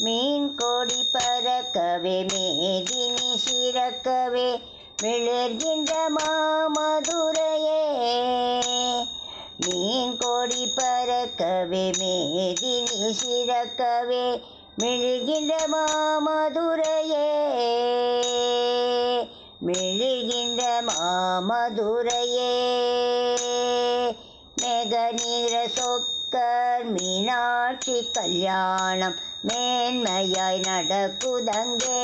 மீன் கொடி பறக்கவே மேதினி சிறக்கவே மிளர்கின்ற மாமதுரையே. மீன் கொடி பறக்கவே மேதினி சிறக்கவே மிளர்கின்ற மாமதுரையே. மிளர்கின்ற மாமதுரையே. மேகநீர சொக்கர் மீனாட்சி கல்யாணம் மேன்மையாய் நடக்குதங்கே.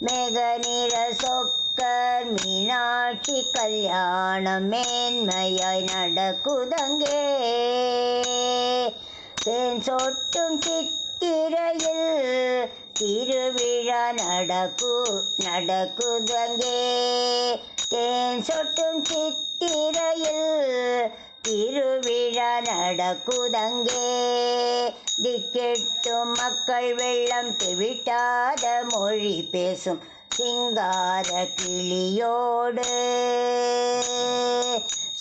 மேகநீர சொக்கர் மீனாட்சி கல்யாணம் மேன்மையாய் நடக்குதங்கே. தேன் சொட்டும் சித்திரையில் திருவிழா நடக்குதங்கே. தேன் சொட்டும் சித்திரையில் திருவிழா நடக்குதங்கே. திக்கெட்டும் மக்கள் வெள்ளம் தெவிட்டாத மொழி பேசும் சிங்கார கிளியோடு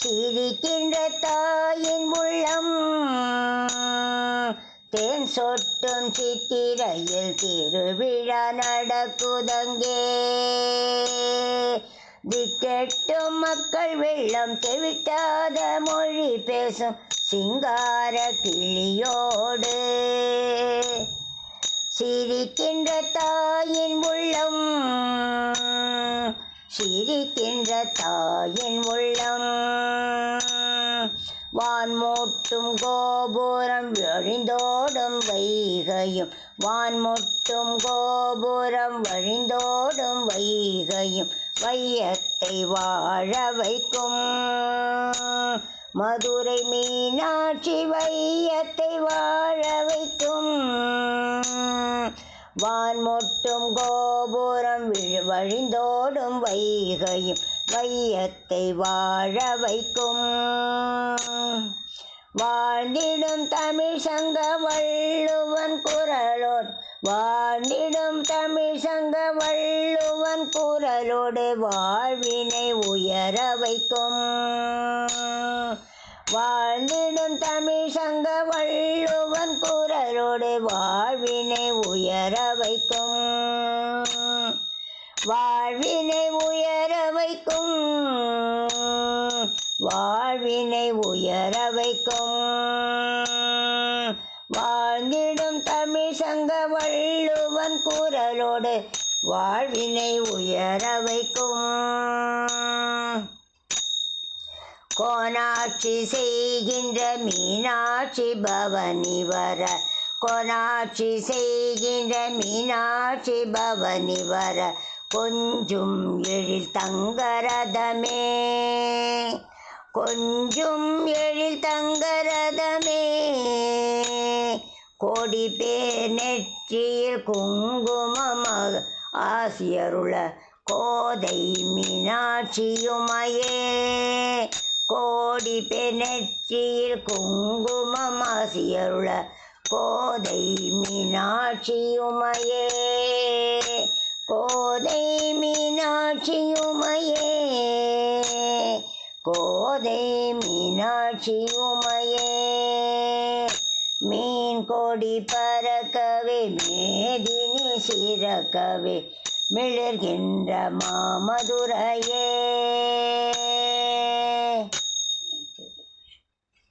சிரிக்கின்ற தாயின் உள்ளம். தேன் சொட்டும் சித்திரையில் திருவிழா நடக்குதங்கே. திக்கெட்டும் மக்கள் வெள்ளம் தெவிட்டாத மொழி பேசும் சிங்கார கிளியோடு சிரிக்கின்ற தாயின் உள்ளம். சிரிக்கின்ற தாயின் உள்ளம். வான்மூட்டும் கோபுரம் வழிந்தோடும் வைகையும் வான்முட்டும் கோபுரம் வழிந்தோடும் வைகையும் வையத்தை வாழ வைக்கும். மதுரை மீனாட்சி வையத்தை வாழ வைக்கும். வான்முட்டும் கோபுரம் வழிந்தோடும் வைகையும் வையத்தை வாழ வைக்கும். வாழ்ந்திடும் தமிழ் சங்க வள்ளுவன் குரலோடு வாழ்ந்திடும் தமிழ் சங்க வள்ளுவன் குரலோடு வாழ்வினை உயர வைக்கும். வாழ்ந்திடும் தமிழ் சங்க வள்ளுவன் குரலோடு வாழ்வினை உயர வைக்கும். வாழ்வினை உயர வைக்கும். வாழ்வினை உயர வைக்கும். வாழ்ந்திடும் தமிழ் சங்க வள்ளுவன் குரலோடு வாழ்வினை உயர வைக்கும். கோனாட்சி செய்கின்ற மீனாட்சி பவனி வர கோனாட்சி செய்கின்ற மீனாட்சி பவனி வர கொஞ்சும் எழில் தங்கரதமே. கொஞ்சும் எழில் தங்கரதமே. கோடி பேர் நெற்றியில் குங்குமமாக ஆசியருள கோதை மீனாட்சியுமையே. கோடி பேர் நெற்றியில் குங்குமம் ஆசியருள கோதை மீனாட்சியுமையே. கோதை மீனாட்சியுமையே. கோதை மீனாட்சியுமையே. மீன் கொடி பறக்கவே மேதினி சிறக்கவே மிளர்கின்ற மாமதுரையே.